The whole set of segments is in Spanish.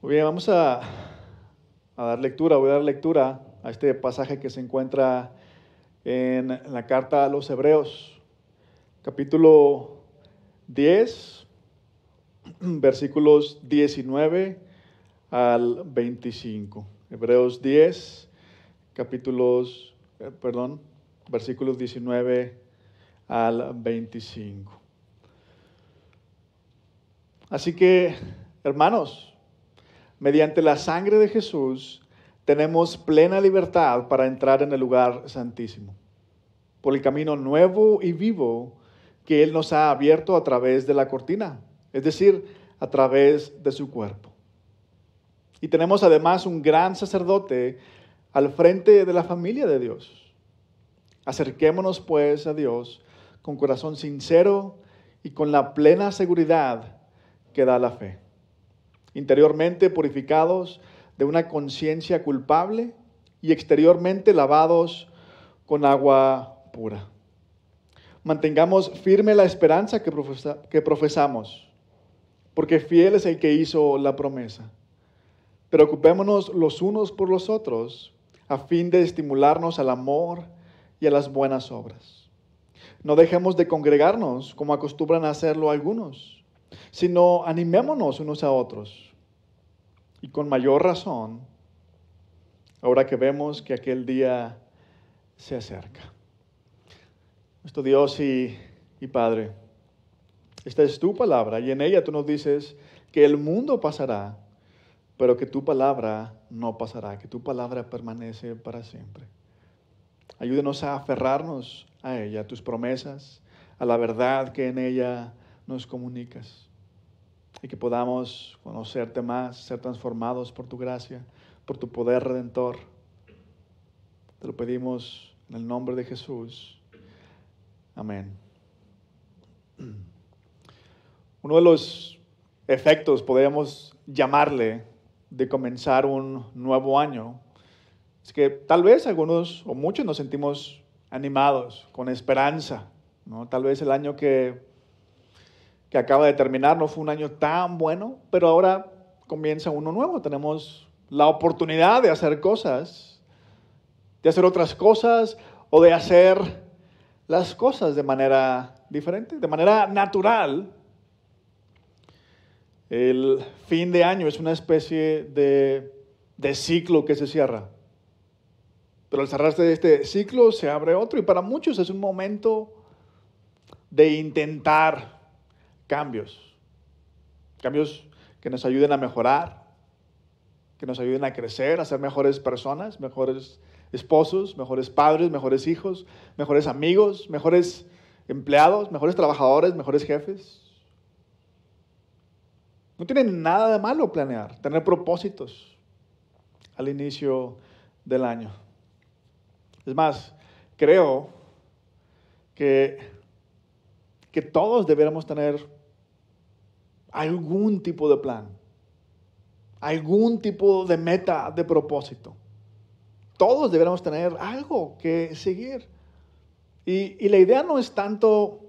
Muy bien, vamos a voy a dar lectura a este pasaje que se encuentra en la carta a los Hebreos, capítulo 10, versículos 19 al 25. Hebreos 10, versículos 19 al 25. Así que, hermanos, mediante la sangre de Jesús tenemos plena libertad para entrar en el lugar santísimo, por el camino nuevo y vivo que Él nos ha abierto a través de la cortina, es decir, a través de su cuerpo. Y tenemos además un gran sacerdote al frente de la familia de Dios. Acerquémonos pues a Dios con corazón sincero y con la plena seguridad que da la fe, interiormente purificados de una conciencia culpable y exteriormente lavados con agua pura. Mantengamos firme la esperanza que profesamos, porque fiel es el que hizo la promesa. Preocupémonos los unos por los otros, a fin de estimularnos al amor y a las buenas obras. No dejemos de congregarnos como acostumbran a hacerlo algunos, sino animémonos unos a otros. Y con mayor razón, ahora que vemos que aquel día se acerca. Nuestro Dios y Padre, esta es tu palabra y en ella tú nos dices que el mundo pasará, pero que tu palabra no pasará, que tu palabra permanece para siempre. Ayúdenos a aferrarnos a ella, a tus promesas, a la verdad que en ella nos comunicas. Y que podamos conocerte más, ser transformados por tu gracia, por tu poder redentor. Te lo pedimos en el nombre de Jesús. Amén. Uno de los efectos, podríamos llamarle, de comenzar un nuevo año, es que tal vez algunos o muchos nos sentimos animados, con esperanza, ¿no? Tal vez el año que acaba de terminar no fue un año tan bueno, pero ahora comienza uno nuevo. Tenemos la oportunidad de hacer cosas, de hacer otras cosas o de hacer las cosas de manera diferente, de manera natural. El fin de año es una especie de ciclo que se cierra. Pero al cerrarse este ciclo se abre otro y para muchos es un momento de intentar cambios que nos ayuden a mejorar, que nos ayuden a crecer, a ser mejores personas, mejores esposos, mejores padres, mejores hijos, mejores amigos, mejores empleados, mejores trabajadores, mejores jefes. No tiene nada de malo planear, tener propósitos al inicio del año. Es más, creo que todos deberíamos tener algún tipo de plan, algún tipo de meta, de propósito. Todos deberíamos tener algo que seguir. Y la idea no es tanto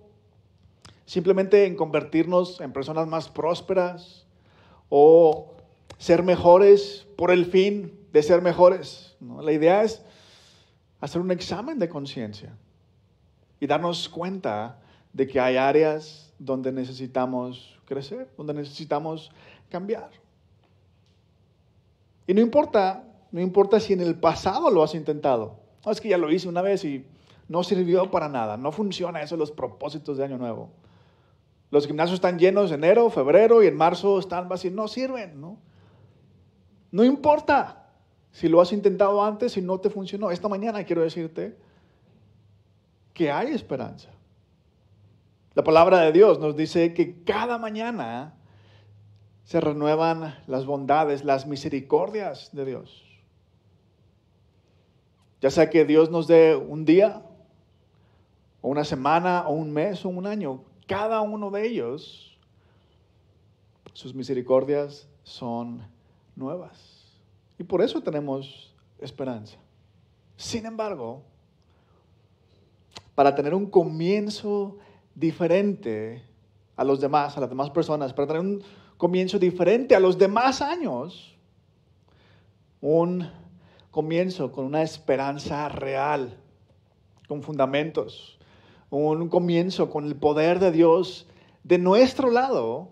simplemente en convertirnos en personas más prósperas o ser mejores por el fin de ser mejores, ¿no? La idea es hacer un examen de conciencia y darnos cuenta de que hay áreas donde necesitamos crecer, donde necesitamos cambiar. Y no importa si en el pasado lo has intentado. No, es que ya lo hice una vez y no sirvió para nada. No funciona eso, los propósitos de Año Nuevo. Los gimnasios están llenos en enero, febrero y en marzo están vacíos. No sirven, ¿no? No importa si lo has intentado antes y no te funcionó. Esta mañana quiero decirte que hay esperanza. La palabra de Dios nos dice que cada mañana se renuevan las bondades, las misericordias de Dios. Ya sea que Dios nos dé un día, o una semana, o un mes, o un año, cada uno de ellos, sus misericordias son nuevas. Y por eso tenemos esperanza. Sin embargo, para tener un comienzo diferente a los demás, a las demás personas, para tener un comienzo diferente a los demás años. Un comienzo con una esperanza real, con fundamentos. Un comienzo con el poder de Dios de nuestro lado.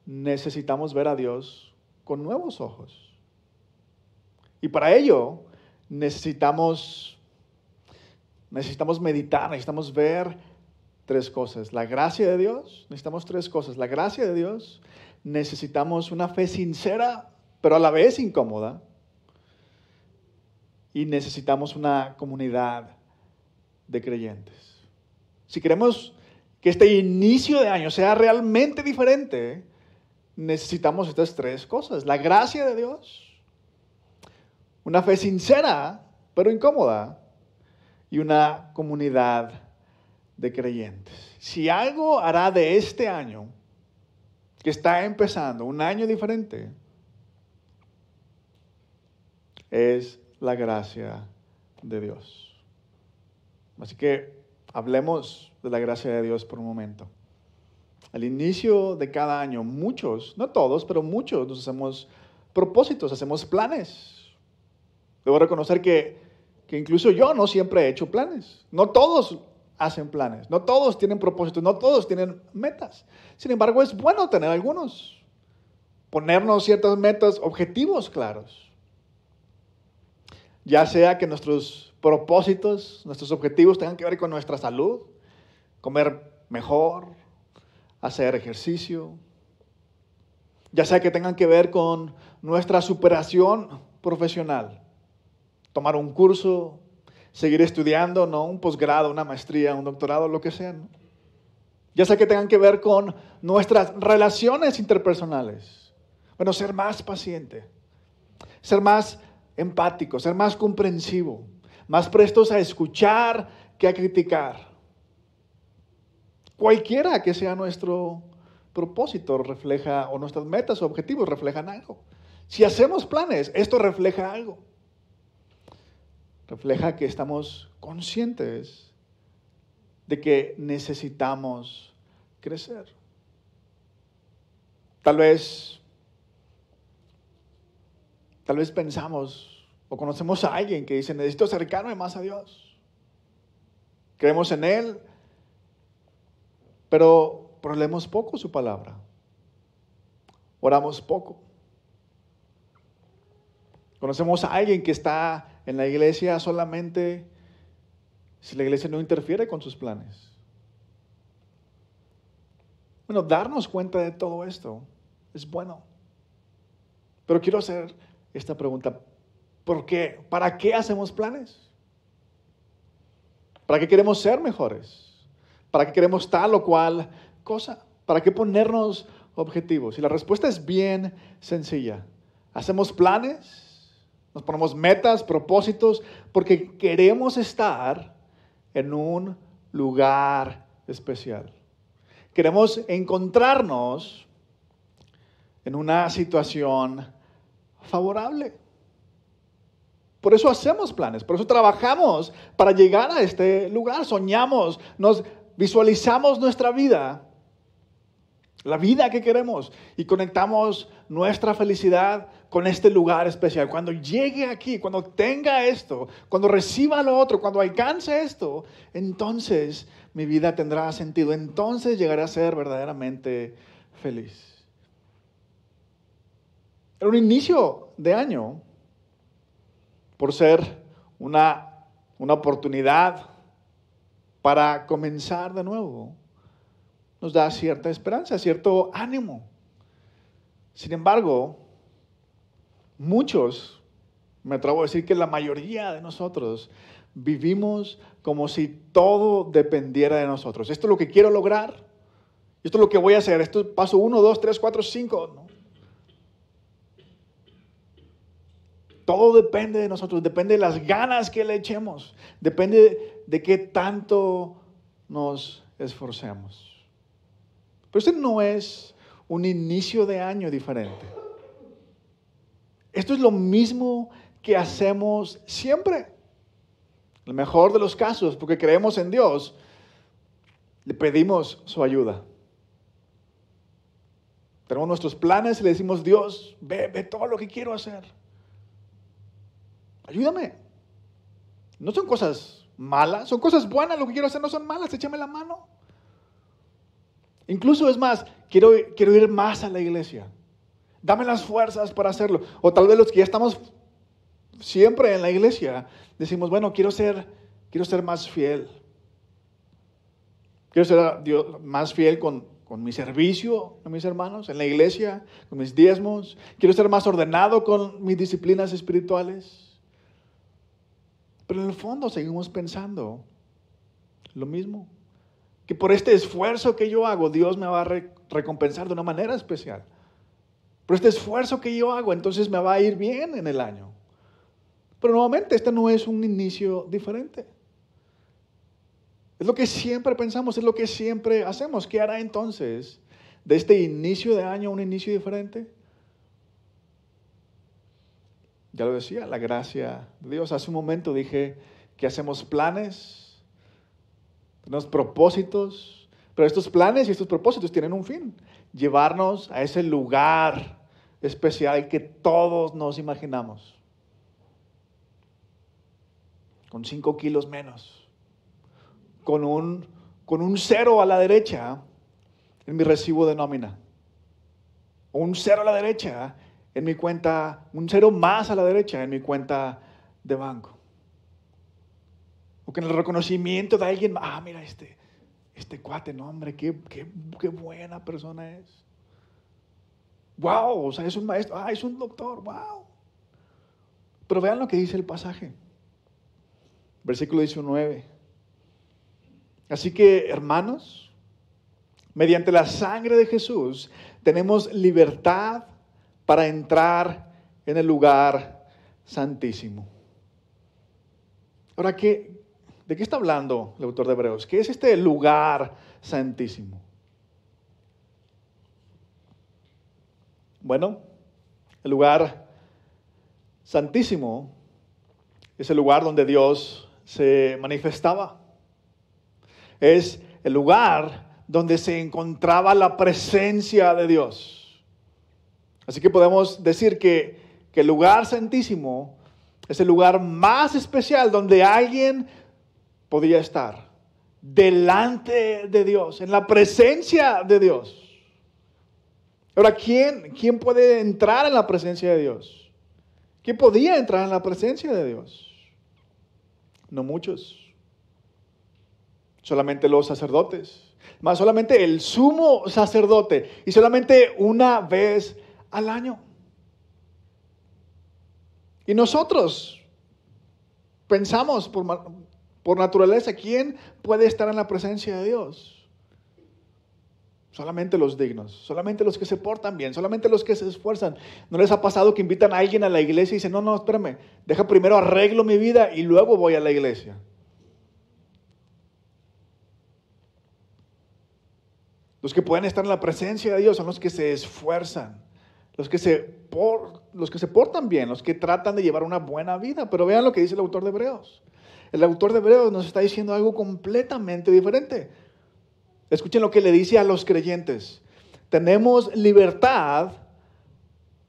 Necesitamos ver a Dios con nuevos ojos. Y para ello necesitamos meditar, necesitamos ver tres cosas. La gracia de Dios, necesitamos tres cosas. La gracia de Dios, necesitamos una fe sincera, pero a la vez incómoda. Y necesitamos una comunidad de creyentes. Si queremos que este inicio de año sea realmente diferente, necesitamos estas tres cosas. La gracia de Dios, una fe sincera, pero incómoda, y una comunidad de creyentes. Si algo hará de este año, que está empezando, un año diferente, es la gracia de Dios. Así que hablemos de la gracia de Dios por un momento. Al inicio de cada año, muchos, no todos, pero muchos nos hacemos propósitos, hacemos planes. Debo reconocer que incluso yo no siempre he hecho planes. No todos hacen planes, no todos tienen propósitos, no todos tienen metas. Sin embargo, es bueno tener algunos. Ponernos ciertas metas, objetivos claros. Ya sea que nuestros propósitos, nuestros objetivos tengan que ver con nuestra salud, comer mejor, hacer ejercicio. Ya sea que tengan que ver con nuestra superación profesional. Tomar un curso, seguir estudiando, ¿no? Un posgrado, una maestría, un doctorado, lo que sea, ¿no? Ya sea que tengan que ver con nuestras relaciones interpersonales. Bueno, ser más paciente, ser más empático, ser más comprensivo, más prestos a escuchar que a criticar. Cualquiera que sea nuestro propósito refleja, o nuestras metas o objetivos reflejan algo. Si hacemos planes, esto refleja algo. Refleja que estamos conscientes de que necesitamos crecer. Tal vez pensamos o conocemos a alguien que dice, necesito acercarme más a Dios. Creemos en Él, pero leemos poco su palabra. Oramos poco. Conocemos a alguien que está en la iglesia solamente si la iglesia no interfiere con sus planes. Bueno, darnos cuenta de todo esto es bueno. Pero quiero hacer esta pregunta. ¿Por qué? ¿Para qué hacemos planes? ¿Para qué queremos ser mejores? ¿Para qué queremos tal o cual cosa? ¿Para qué ponernos objetivos? Y la respuesta es bien sencilla. Hacemos planes, nos ponemos metas, propósitos, porque queremos estar en un lugar especial. Queremos encontrarnos en una situación favorable. Por eso hacemos planes, por eso trabajamos para llegar a este lugar. Soñamos, nos visualizamos nuestra vida, la vida que queremos, y conectamos nuestra felicidad con este lugar especial. Cuando llegue aquí, cuando tenga esto, cuando reciba lo otro, cuando alcance esto, entonces mi vida tendrá sentido. Entonces llegaré a ser verdaderamente feliz. En un inicio de año, por ser una oportunidad para comenzar de nuevo, nos da cierta esperanza, cierto ánimo. Sin embargo, muchos, me atrevo a decir que la mayoría de nosotros, vivimos como si todo dependiera de nosotros. Esto es lo que quiero lograr, esto es lo que voy a hacer, esto es paso 1, 2, 3, 4, 5, ¿no? Todo depende de nosotros, depende de las ganas que le echemos, depende de qué tanto nos esforcemos. Pero este no es un inicio de año diferente. Esto es lo mismo que hacemos siempre. El mejor de los casos, porque creemos en Dios, le pedimos su ayuda. Tenemos nuestros planes y le decimos, Dios, ve todo lo que quiero hacer. Ayúdame. No son cosas malas, son cosas buenas. Lo que quiero hacer no son malas, échame la mano. Incluso es más, quiero ir más a la iglesia. Dame las fuerzas para hacerlo. O tal vez los que ya estamos siempre en la iglesia, decimos, bueno, quiero ser más fiel. Quiero ser más fiel con mi servicio a mis hermanos en la iglesia, con mis diezmos. Quiero ser más ordenado con mis disciplinas espirituales. Pero en el fondo seguimos pensando lo mismo. Que por este esfuerzo que yo hago, Dios me va a recompensar de una manera especial. Por este esfuerzo que yo hago, entonces me va a ir bien en el año. Pero nuevamente, este no es un inicio diferente. Es lo que siempre pensamos, es lo que siempre hacemos. ¿Qué hará entonces de este inicio de año un inicio diferente? Ya lo decía, la gracia de Dios. Hace un momento dije que hacemos planes, tenemos propósitos, pero estos planes y estos propósitos tienen un fin. Llevarnos a ese lugar especial que todos nos imaginamos. Con 5 kilos menos. Con un 0 a la derecha en mi recibo de nómina. O un 0 a la derecha en mi cuenta, un 0 más a la derecha en mi cuenta de banco. O que en el reconocimiento de alguien, mira este cuate, no hombre, qué buena persona es. Wow, o sea, es un maestro, es un doctor, wow. Pero vean lo que dice el pasaje. Versículo 19. Así que, hermanos, mediante la sangre de Jesús, tenemos libertad para entrar en el lugar santísimo. Ahora, ¿de qué está hablando el autor de Hebreos? ¿Qué es este lugar santísimo? Bueno, el lugar santísimo es el lugar donde Dios se manifestaba. Es el lugar donde se encontraba la presencia de Dios. Así que podemos decir que el lugar santísimo es el lugar más especial donde alguien podía estar delante de Dios, en la presencia de Dios. Ahora, ¿quién puede entrar en la presencia de Dios? ¿Quién podía entrar en la presencia de Dios? No muchos. Solamente los sacerdotes. Más solamente el sumo sacerdote. Y solamente una vez al año. Y nosotros pensamos por naturaleza, ¿quién puede estar en la presencia de Dios? Solamente los dignos, solamente los que se portan bien, solamente los que se esfuerzan. ¿No les ha pasado que invitan a alguien a la iglesia y dicen, no, espérame, deja primero arreglo mi vida y luego voy a la iglesia? Los que pueden estar en la presencia de Dios son los que se esfuerzan, los que se portan bien, los que tratan de llevar una buena vida. Pero vean lo que dice el autor de Hebreos. El autor de Hebreos nos está diciendo algo completamente diferente. Escuchen lo que le dice a los creyentes. Tenemos libertad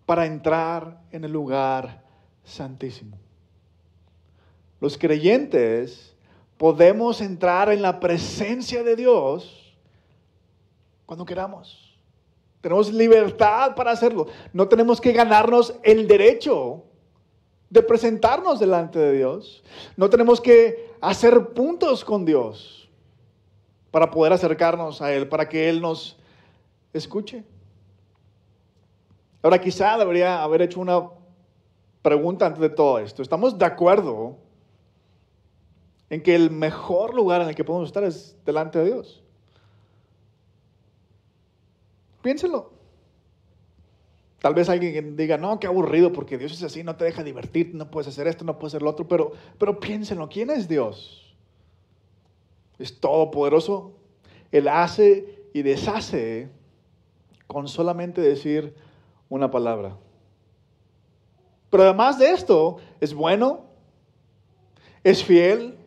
para entrar en el lugar santísimo. Los creyentes podemos entrar en la presencia de Dios cuando queramos. Tenemos libertad para hacerlo. No tenemos que ganarnos el derecho de presentarnos delante de Dios. No tenemos que hacer puntos con Dios para poder acercarnos a Él, para que Él nos escuche. Ahora, quizá debería haber hecho una pregunta antes de todo esto. ¿Estamos de acuerdo en que el mejor lugar en el que podemos estar es delante de Dios? Piénselo. Tal vez alguien diga, no, qué aburrido, porque Dios es así, no te deja divertirte, no puedes hacer esto, no puedes hacer lo otro, pero piénsenlo, ¿quién es Dios? Es todopoderoso. Él hace y deshace con solamente decir una palabra. Pero además de esto, es bueno, es fiel,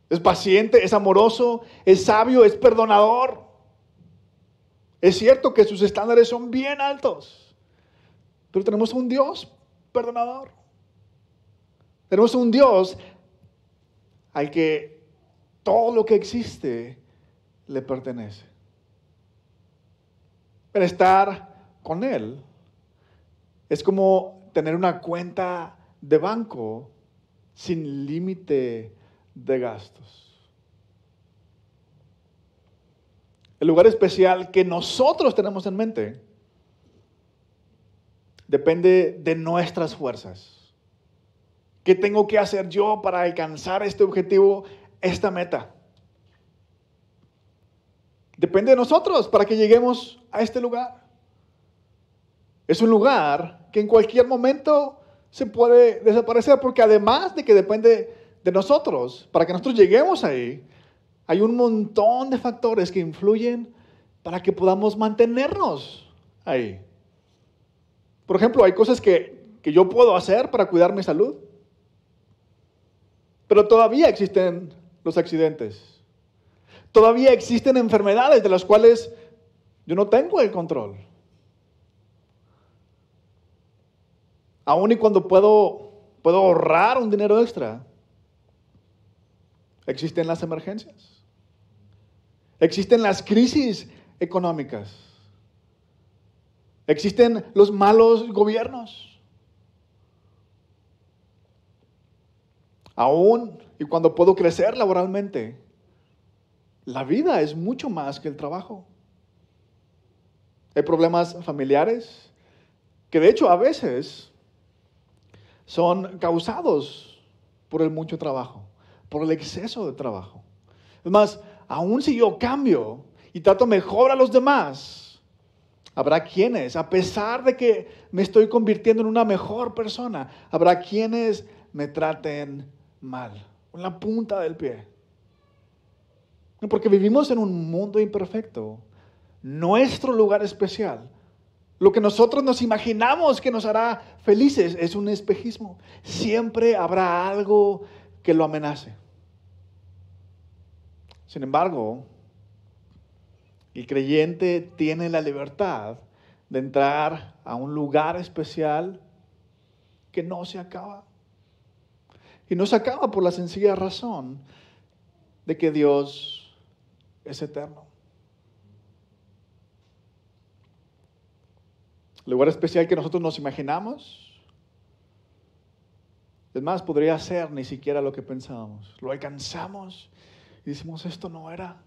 es paciente, es amoroso, es sabio, es perdonador. Es cierto que sus estándares son bien altos, pero tenemos un Dios perdonador. Tenemos un Dios al que todo lo que existe le pertenece. Pero estar con Él es como tener una cuenta de banco sin límite de gastos. El lugar especial que nosotros tenemos en mente depende de nuestras fuerzas. ¿Qué tengo que hacer yo para alcanzar este objetivo, esta meta? Depende de nosotros para que lleguemos a este lugar. Es un lugar que en cualquier momento se puede desaparecer, porque además de que depende de nosotros, para que nosotros lleguemos ahí, hay un montón de factores que influyen para que podamos mantenernos ahí. Por ejemplo, hay cosas que yo puedo hacer para cuidar mi salud, pero todavía existen los accidentes. Todavía existen enfermedades de las cuales yo no tengo el control. Aún y cuando puedo ahorrar un dinero extra, existen las emergencias. Existen las crisis económicas. Existen los malos gobiernos. Aún y cuando puedo crecer laboralmente, la vida es mucho más que el trabajo. Hay problemas familiares que de hecho a veces son causados por el mucho trabajo, por el exceso de trabajo. Es más, aún si yo cambio y trato mejor a los demás, habrá quienes, a pesar de que me estoy convirtiendo en una mejor persona, habrá quienes me traten mal, con la punta del pie. Porque vivimos en un mundo imperfecto. Nuestro lugar especial, lo que nosotros nos imaginamos que nos hará felices, es un espejismo. Siempre habrá algo que lo amenace. Sin embargo, el creyente tiene la libertad de entrar a un lugar especial que no se acaba. Y no se acaba por la sencilla razón de que Dios es eterno. El lugar especial que nosotros nos imaginamos, es más, podría ser ni siquiera lo que pensábamos. Lo alcanzamos y decimos, esto no era.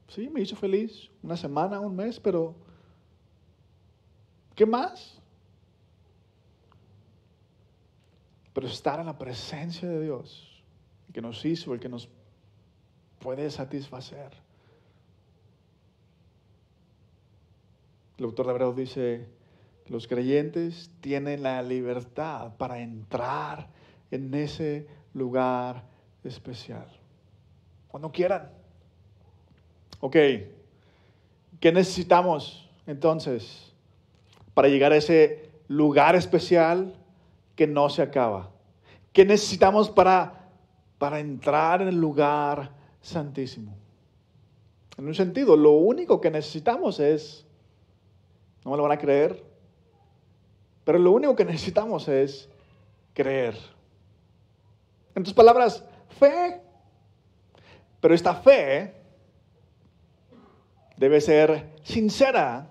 Sí, me hizo feliz una semana, un mes, pero ¿qué más? Pero estar en la presencia de Dios, el que nos hizo, el que nos puede satisfacer. El autor de Hebreos dice que los creyentes tienen la libertad para entrar en ese lugar especial, cuando quieran. Ok, ¿qué necesitamos entonces para llegar a ese lugar especial que no se acaba? ¿Qué necesitamos para entrar en el lugar santísimo? En un sentido, lo único que necesitamos es, no me lo van a creer, pero lo único que necesitamos es creer. En tus palabras, fe. Pero esta fe debe ser sincera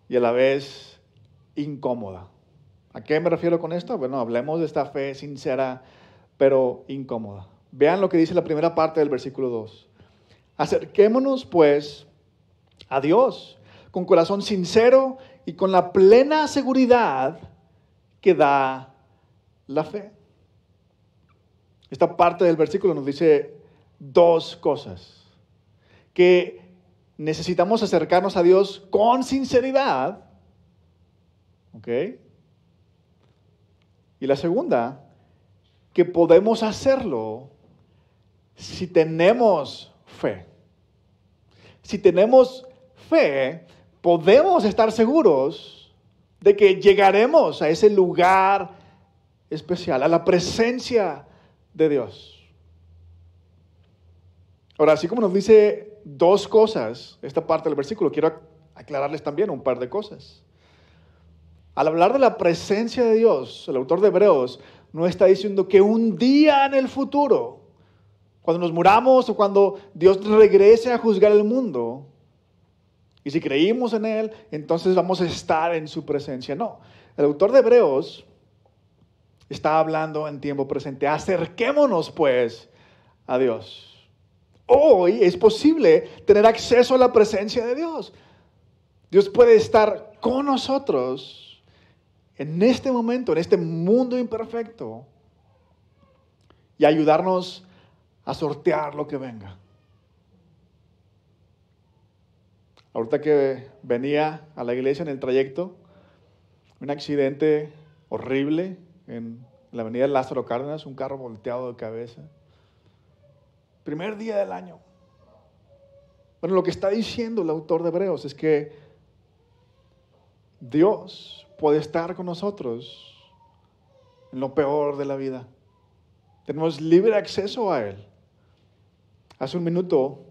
y a la vez incómoda. ¿A qué me refiero con esto? Bueno, hablemos de esta fe sincera pero incómoda. Vean lo que dice la primera parte del versículo 2. Acerquémonos pues a Dios con corazón sincero y con la plena seguridad que da la fe. Esta parte del versículo nos dice dos cosas. Que necesitamos acercarnos a Dios con sinceridad. ¿Ok? Y la segunda, que podemos hacerlo si tenemos fe. Si tenemos fe, podemos estar seguros de que llegaremos a ese lugar especial, a la presencia de Dios. Ahora, así como nos dice dos cosas, esta parte del versículo. Quiero aclararles también un par de cosas. Al hablar de la presencia de Dios, el autor de Hebreos no está diciendo que un día en el futuro, cuando nos muramos o cuando Dios regrese a juzgar el mundo, y si creímos en Él, entonces vamos a estar en su presencia. No, el autor de Hebreos está hablando en tiempo presente. Acerquémonos pues a Dios. Hoy es posible tener acceso a la presencia de Dios. Dios puede estar con nosotros en este momento, en este mundo imperfecto, y ayudarnos a sortear lo que venga. Ahorita que venía a la iglesia en el trayecto, un accidente horrible en la avenida Lázaro Cárdenas, un carro volteado de cabeza. Primer día del año. Bueno, lo que está diciendo el autor de Hebreos es que Dios puede estar con nosotros en lo peor de la vida. Tenemos libre acceso a Él. Hace un minuto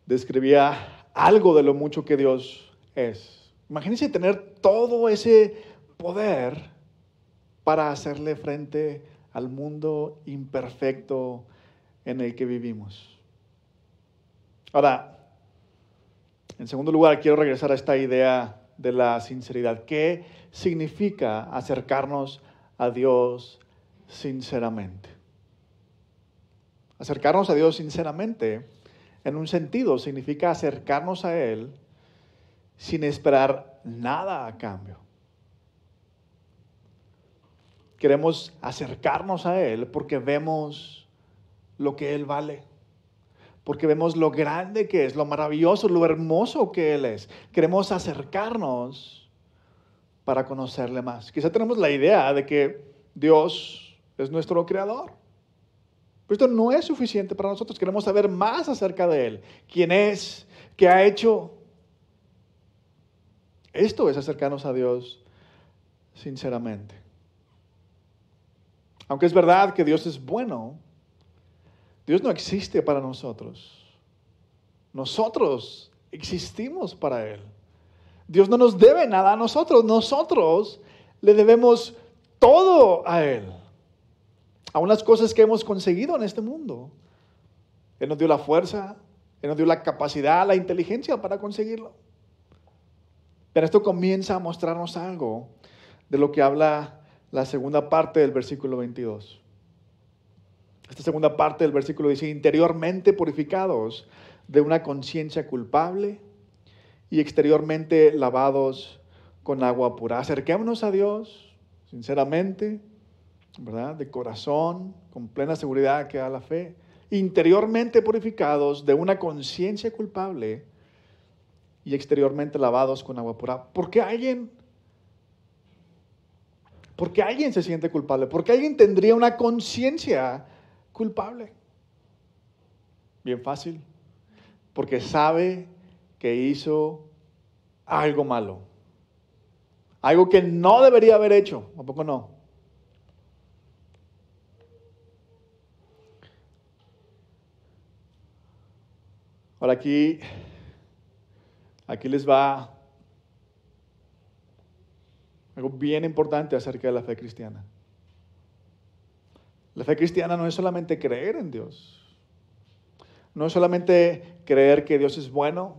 describía algo de lo mucho que Dios es. Imagínense tener todo ese poder para hacerle frente al mundo imperfecto en el que vivimos. Ahora, en segundo lugar, quiero regresar a esta idea de la sinceridad. ¿Qué significa acercarnos a Dios sinceramente? Acercarnos a Dios sinceramente, en un sentido, significa acercarnos a Él sin esperar nada a cambio. Queremos acercarnos a Él porque vemos lo que Él vale, porque vemos lo grande que es, lo maravilloso, lo hermoso que Él es. Queremos acercarnos para conocerle más. Quizá tenemos la idea de que Dios es nuestro creador. Pero esto no es suficiente para nosotros. Queremos saber más acerca de Él. ¿Quién es? ¿Qué ha hecho? Esto es acercarnos a Dios sinceramente. Aunque es verdad que Dios es bueno, Dios no existe para nosotros. Nosotros existimos para Él. Dios no nos debe nada a nosotros. Nosotros le debemos todo a Él. Aún las cosas que hemos conseguido en este mundo. Él nos dio la fuerza, Él nos dio la capacidad, la inteligencia para conseguirlo. Pero esto comienza a mostrarnos algo de lo que habla la segunda parte del versículo 22. Esta segunda parte del versículo dice: interiormente purificados de una conciencia culpable y exteriormente lavados con agua pura. Acerquémonos a Dios sinceramente, ¿verdad? De corazón, con plena seguridad que da la fe. Interiormente purificados de una conciencia culpable y exteriormente lavados con agua pura. ¿Por qué alguien se siente culpable? ¿Por qué alguien tendría una conciencia culpable? Bien fácil. Porque sabe que hizo algo malo. Algo que no debería haber hecho. ¿A poco no? Ahora aquí les va algo bien importante acerca de la fe cristiana. La fe cristiana no es solamente creer en Dios. No es solamente creer que Dios es bueno,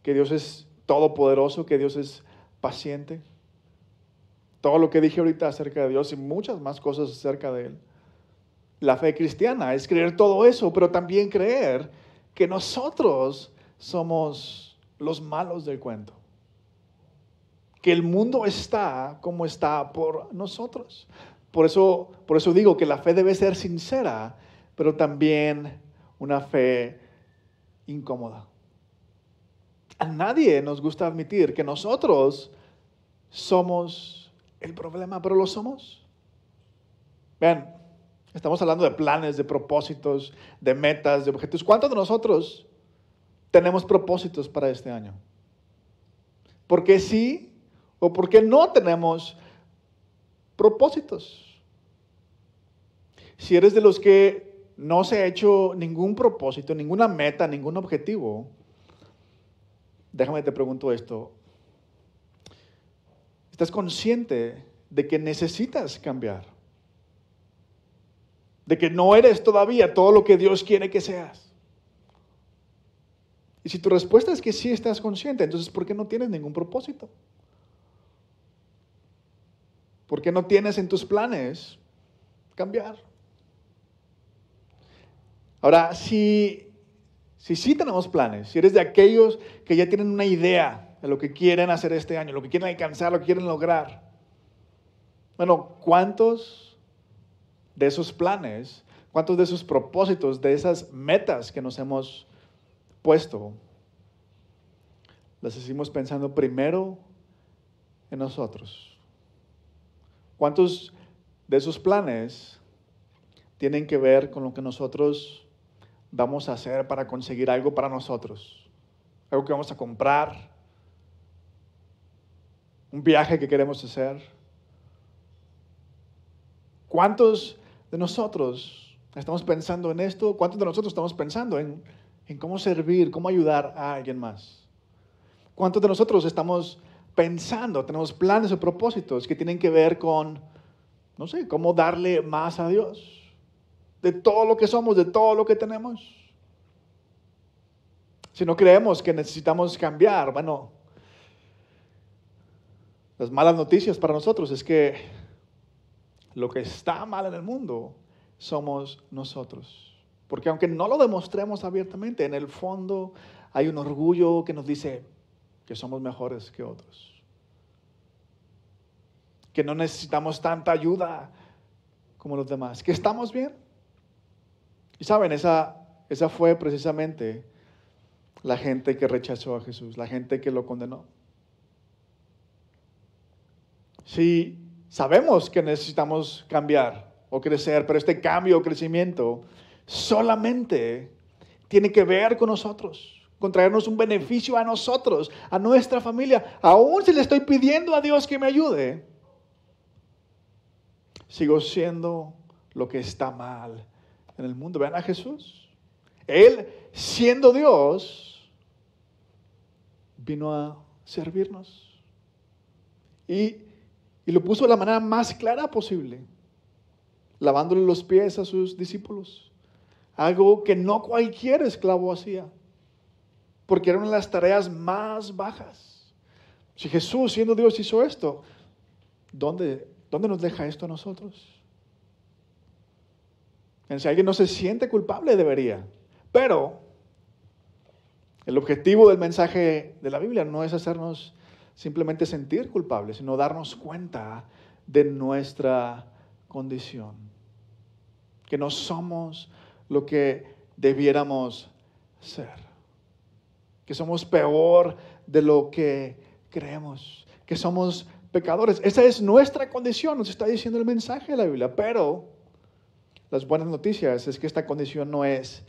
que Dios es todopoderoso, que Dios es paciente. Todo lo que dije ahorita acerca de Dios y muchas más cosas acerca de Él. La fe cristiana es creer todo eso, pero también creer que nosotros somos los malos del cuento. Que el mundo está como está por nosotros. Por eso digo que la fe debe ser sincera, pero también una fe incómoda. A nadie nos gusta admitir que nosotros somos el problema, pero lo somos. Vean, estamos hablando de planes, de propósitos, de metas, de objetivos. ¿Cuántos de nosotros tenemos propósitos para este año? ¿Por qué sí o por qué no tenemos propósitos? Si eres de los que no se ha hecho ningún propósito, ninguna meta, ningún objetivo, déjame te pregunto esto. ¿Estás consciente de que necesitas cambiar? De que no eres todavía todo lo que Dios quiere que seas. Y si tu respuesta es que sí estás consciente, entonces ¿por qué no tienes ningún propósito? ¿Por qué no tienes en tus planes cambiar? Ahora, si sí tenemos planes, si eres de aquellos que ya tienen una idea de lo que quieren hacer este año, lo que quieren alcanzar, lo que quieren lograr, bueno, ¿cuántos de esos planes, cuántos de esos propósitos, de esas metas que nos hemos puesto, las hicimos pensando primero en nosotros? ¿Cuántos de esos planes tienen que ver con lo que nosotros vamos a hacer para conseguir algo para nosotros? Algo que vamos a comprar, un viaje que queremos hacer. ¿Cuántos de nosotros estamos pensando en esto? ¿Cuántos de nosotros estamos pensando en cómo servir, cómo ayudar a alguien más? ¿Cuántos de nosotros estamos pensando, tenemos planes o propósitos que tienen que ver con, no sé, cómo darle más a Dios? De todo lo que somos, de todo lo que tenemos. Si no creemos que necesitamos cambiar, bueno, las malas noticias para nosotros es que lo que está mal en el mundo somos nosotros. Porque aunque no lo demostremos abiertamente, en el fondo hay un orgullo que nos dice que somos mejores que otros. Que no necesitamos tanta ayuda como los demás. Que estamos bien. Y saben, esa fue precisamente la gente que rechazó a Jesús, la gente que lo condenó. Si sabemos que necesitamos cambiar o crecer, pero este cambio o crecimiento solamente tiene que ver con nosotros, con traernos un beneficio a nosotros, a nuestra familia. Aún si le estoy pidiendo a Dios que me ayude, sigo siendo lo que está mal en el mundo. Vean a Jesús. Él, siendo Dios, vino a servirnos. Y lo puso de la manera más clara posible, lavándole los pies a sus discípulos. Algo que no cualquier esclavo hacía, porque era una de las tareas más bajas. Si Jesús, siendo Dios, hizo esto, ¿dónde nos deja esto a nosotros? Si alguien no se siente culpable, debería. Pero el objetivo del mensaje de la Biblia no es hacernos simplemente sentir culpables, sino darnos cuenta de nuestra condición. Que no somos lo que debiéramos ser. Que somos peor de lo que creemos. Que somos pecadores. Esa es nuestra condición, nos está diciendo el mensaje de la Biblia. Pero las buenas noticias es que esta condición no es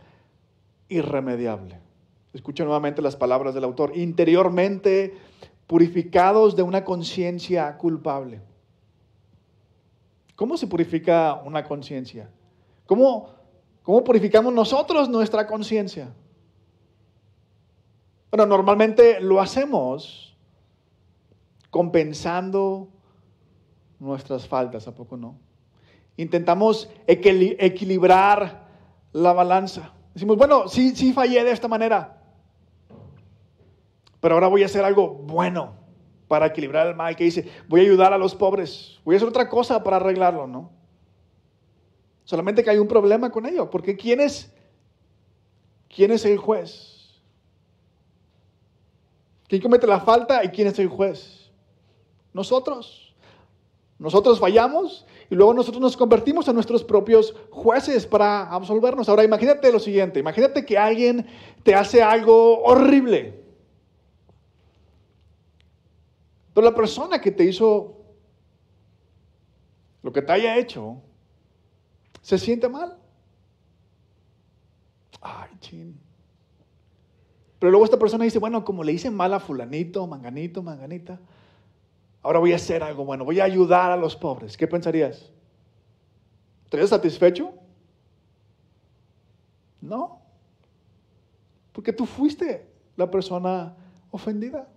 irremediable. Escucha nuevamente las palabras del autor. Interiormente purificados de una conciencia culpable. ¿Cómo se purifica una conciencia? ¿Cómo purificamos nosotros nuestra conciencia? Bueno, normalmente lo hacemos compensando nuestras faltas, ¿a poco no? Intentamos equilibrar la balanza. Decimos, bueno, sí fallé de esta manera, pero ahora voy a hacer algo bueno para equilibrar el mal. Que dice, voy a ayudar a los pobres, voy a hacer otra cosa para arreglarlo, ¿no? Solamente que hay un problema con ello, porque ¿quién es el juez? ¿Quién comete la falta y quién es el juez? Nosotros. Nosotros fallamos y luego nosotros nos convertimos en nuestros propios jueces para absolvernos. Ahora imagínate lo siguiente, imagínate que alguien te hace algo horrible. Pero la persona que te hizo lo que te haya hecho, se siente mal. Ay, chin. Pero luego esta persona dice, bueno, como le hice mal a fulanito, manganito, manganita, ahora voy a hacer algo bueno, voy a ayudar a los pobres. ¿Qué pensarías? ¿Estarías satisfecho? No, porque tú fuiste la persona ofendida.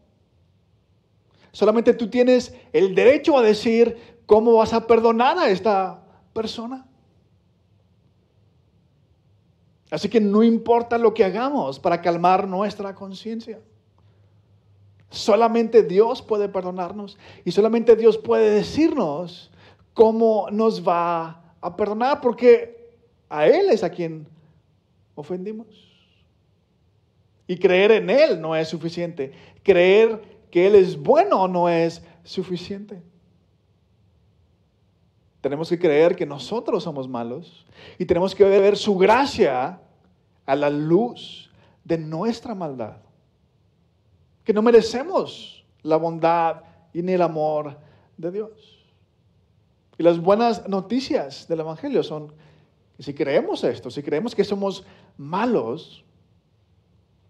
Solamente tú tienes el derecho a decir cómo vas a perdonar a esta persona. Así que no importa lo que hagamos para calmar nuestra conciencia. Solamente Dios puede perdonarnos y solamente Dios puede decirnos cómo nos va a perdonar, porque a Él es a quien ofendimos. Y creer en Él no es suficiente. Creer que Él es bueno no es suficiente. Tenemos que creer que nosotros somos malos y tenemos que ver su gracia a la luz de nuestra maldad. Que no merecemos la bondad y ni el amor de Dios. Y las buenas noticias del Evangelio son que si creemos esto, si creemos que somos malos,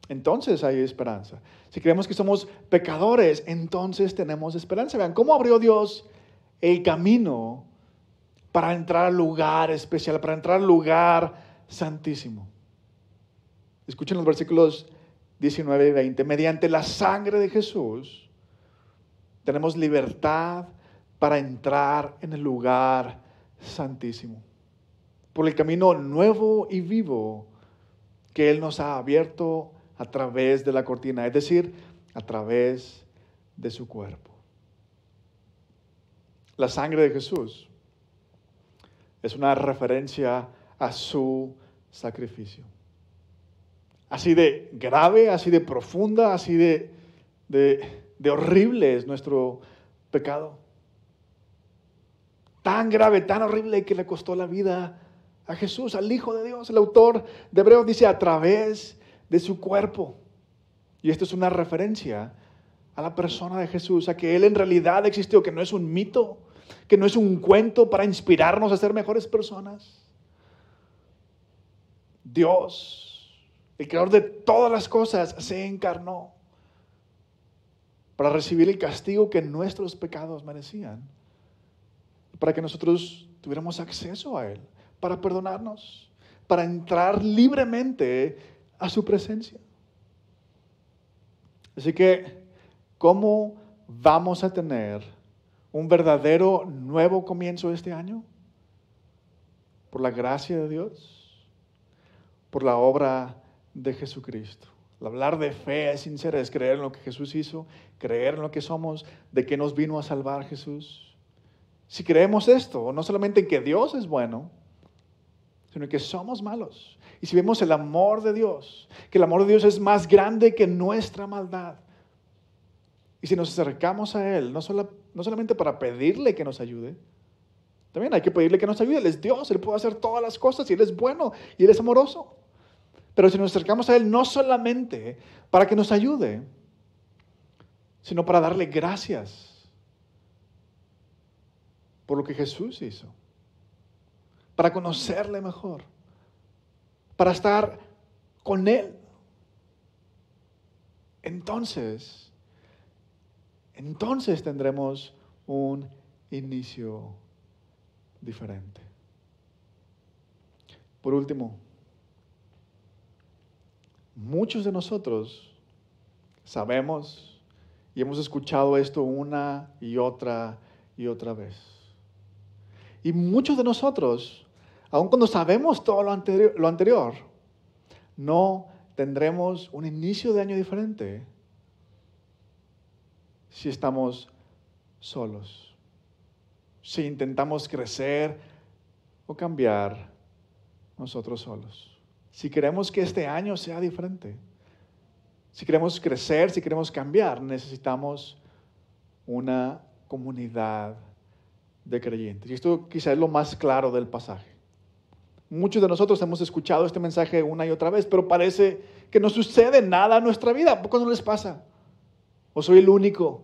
entonces hay esperanza. Si creemos que somos pecadores, entonces tenemos esperanza. Vean cómo abrió Dios el camino para entrar al lugar especial, para entrar al lugar santísimo. Escuchen los versículos 19 y 20. Mediante la sangre de Jesús tenemos libertad para entrar en el lugar santísimo. Por el camino nuevo y vivo que Él nos ha abierto a través de la cortina, es decir, a través de su cuerpo. La sangre de Jesús es una referencia a su sacrificio. Así de grave, así de profunda, así de horrible es nuestro pecado. Tan grave, tan horrible que le costó la vida a Jesús, al Hijo de Dios. El autor de Hebreos dice a través de su cuerpo. Y esto es una referencia a la persona de Jesús, a que Él en realidad existió, que no es un mito, que no es un cuento para inspirarnos a ser mejores personas. Dios, el creador de todas las cosas, se encarnó para recibir el castigo que nuestros pecados merecían, para que nosotros tuviéramos acceso a Él, para perdonarnos, para entrar libremente a su presencia. Así que, ¿cómo vamos a tener un verdadero nuevo comienzo este año? Por la gracia de Dios, por la obra de Jesucristo. El hablar de fe es sincero, es creer en lo que Jesús hizo, creer en lo que somos, de que nos vino a salvar Jesús. Si creemos esto, no solamente en que Dios es bueno, sino que somos malos. Y si vemos el amor de Dios, que el amor de Dios es más grande que nuestra maldad. Y si nos acercamos a Él, no solamente para pedirle que nos ayude, también hay que pedirle que nos ayude. Él es Dios, Él puede hacer todas las cosas y Él es bueno y Él es amoroso. Pero si nos acercamos a Él, no solamente para que nos ayude, sino para darle gracias por lo que Jesús hizo, para conocerle mejor, para estar con Él. Entonces tendremos un inicio diferente. Por último, muchos de nosotros sabemos y hemos escuchado esto una y otra vez. Y muchos de nosotros, aun cuando sabemos todo lo anterior, no tendremos un inicio de año diferente si estamos solos, si intentamos crecer o cambiar nosotros solos. Si queremos que este año sea diferente, si queremos crecer, si queremos cambiar, necesitamos una comunidad de creyentes. Y esto quizá es lo más claro del pasaje. Muchos de nosotros hemos escuchado este mensaje una y otra vez, pero parece que no sucede nada en nuestra vida. ¿A poco no les pasa? ¿O soy el único?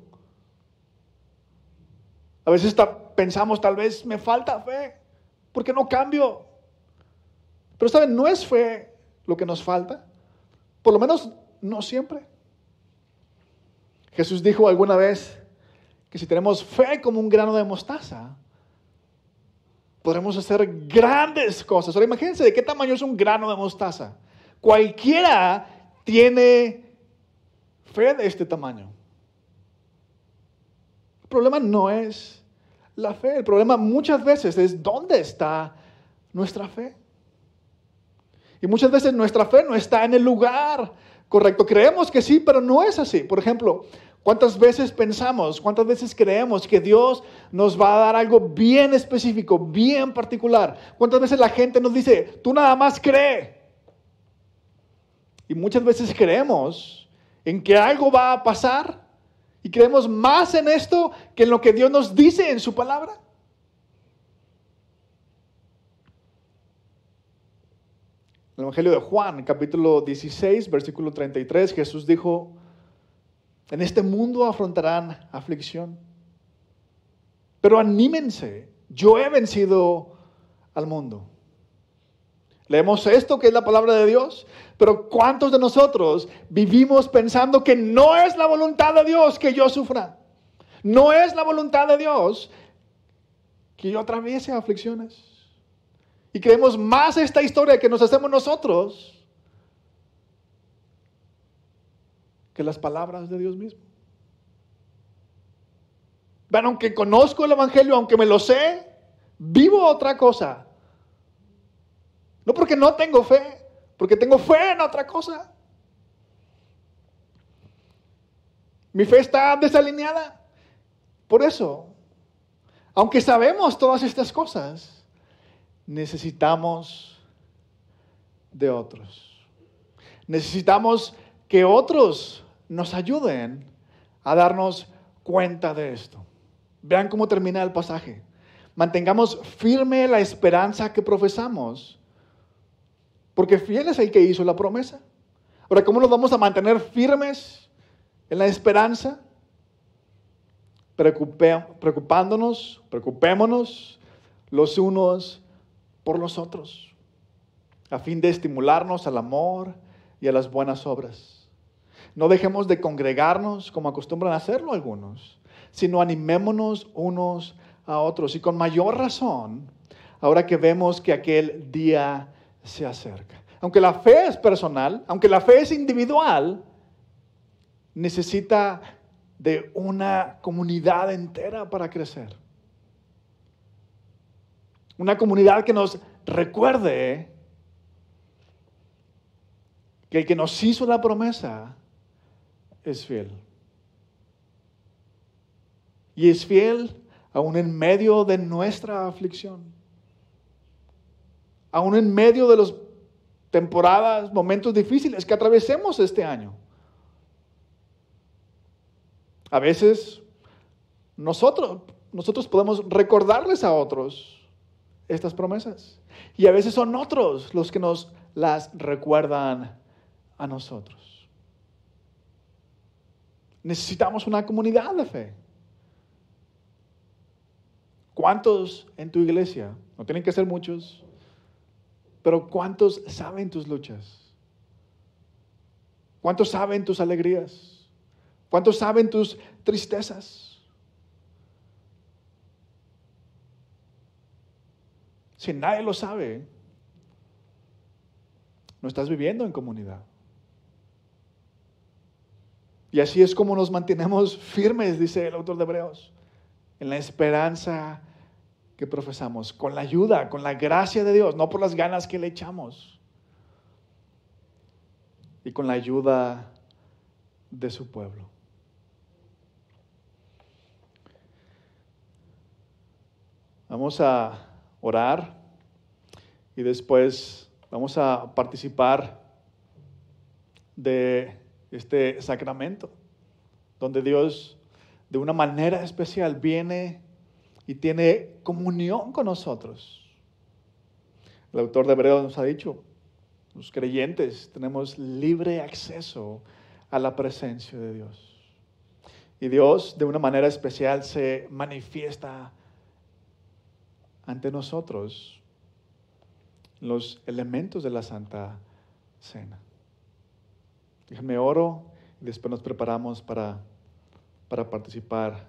A veces pensamos, tal vez me falta fe, porque no cambio. Pero ¿saben? No es fe lo que nos falta. Por lo menos no siempre. Jesús dijo alguna vez que si tenemos fe como un grano de mostaza, podremos hacer grandes cosas. Ahora imagínense de qué tamaño es un grano de mostaza. Cualquiera tiene fe de este tamaño. El problema no es la fe. El problema muchas veces es dónde está nuestra fe. Y muchas veces nuestra fe no está en el lugar correcto. Creemos que sí, pero no es así. Por ejemplo, ¿cuántas veces pensamos, cuántas veces creemos que Dios nos va a dar algo bien específico, bien particular? ¿Cuántas veces la gente nos dice, tú nada más cree? Y muchas veces creemos en que algo va a pasar y creemos más en esto que en lo que Dios nos dice en su palabra. En el Evangelio de Juan, capítulo 16, versículo 33, Jesús dijo, en este mundo afrontarán aflicción, pero anímense, yo he vencido al mundo. Leemos esto que es la palabra de Dios, pero ¿cuántos de nosotros vivimos pensando que no es la voluntad de Dios que yo sufra? No es la voluntad de Dios que yo atraviese aflicciones. Y creemos más esta historia que nos hacemos nosotros que las palabras de Dios mismo. Bueno, aunque conozco el Evangelio, aunque me lo sé, vivo otra cosa. No porque no tengo fe, porque tengo fe en otra cosa. Mi fe está desalineada. Por eso, aunque sabemos todas estas cosas, necesitamos de otros. Necesitamos que otros nos ayuden a darnos cuenta de esto. Vean cómo termina el pasaje. Mantengamos firme la esperanza que profesamos, porque fiel es el que hizo la promesa. Ahora, ¿cómo nos vamos a mantener firmes en la esperanza? Preocupémonos los unos por los otros, a fin de estimularnos al amor y a las buenas obras. No dejemos de congregarnos como acostumbran a hacerlo algunos, sino animémonos unos a otros. Y con mayor razón, ahora que vemos que aquel día se acerca. Aunque la fe es personal, aunque la fe es individual, necesita de una comunidad entera para crecer. Una comunidad que nos recuerde que el que nos hizo la promesa es fiel. Y es fiel aún en medio de nuestra aflicción. Aún en medio de las temporadas, momentos difíciles que atravesemos este año. A veces nosotros podemos recordarles a otros estas promesas. Y a veces son otros los que nos las recuerdan a nosotros. Necesitamos una comunidad de fe. ¿Cuántos en tu iglesia? No tienen que ser muchos, pero ¿cuántos saben tus luchas? ¿Cuántos saben tus alegrías? ¿Cuántos saben tus tristezas? Si nadie lo sabe, no estás viviendo en comunidad. Y así es como nos mantenemos firmes, dice el autor de Hebreos, en la esperanza que profesamos, con la ayuda, con la gracia de Dios, no por las ganas que le echamos, y con la ayuda de su pueblo. Vamos a orar y después vamos a participar de este sacramento, donde Dios de una manera especial viene y tiene comunión con nosotros. El autor de Hebreos nos ha dicho, los creyentes tenemos libre acceso a la presencia de Dios. Y Dios de una manera especial se manifiesta ante nosotros los elementos de la Santa Cena. Déjenme oro y después nos preparamos para participar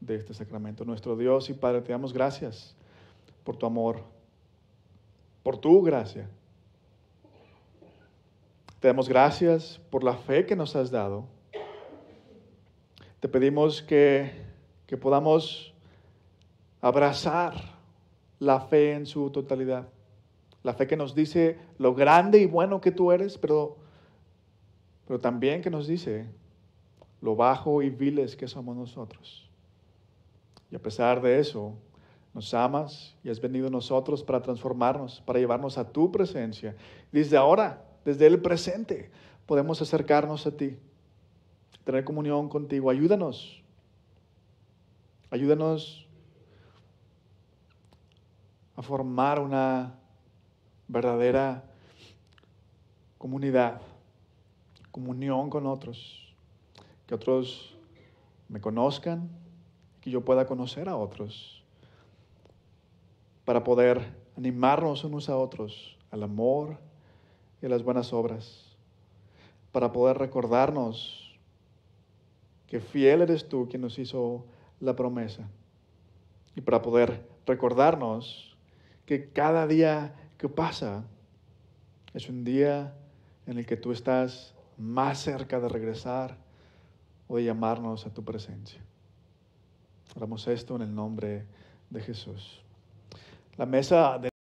de este sacramento. Nuestro Dios y Padre, te damos gracias por tu amor, por tu gracia. Te damos gracias por la fe que nos has dado. Te pedimos que podamos abrazar la fe en su totalidad. La fe que nos dice lo grande y bueno que tú eres, pero también que nos dice lo bajo y viles que somos nosotros. Y a pesar de eso, nos amas y has venido a nosotros para transformarnos, para llevarnos a tu presencia. Desde ahora, desde el presente, podemos acercarnos a ti, tener comunión contigo. Ayúdanos a formar una verdadera comunidad, comunión con otros, que otros me conozcan, que yo pueda conocer a otros, para poder animarnos unos a otros al amor y a las buenas obras, para poder recordarnos que fiel eres tú quien nos hizo la promesa, y para poder recordarnos que cada día que pasa es un día en el que tú estás más cerca de regresar o de llamarnos a tu presencia. Oramos esto en el nombre de Jesús. La mesa de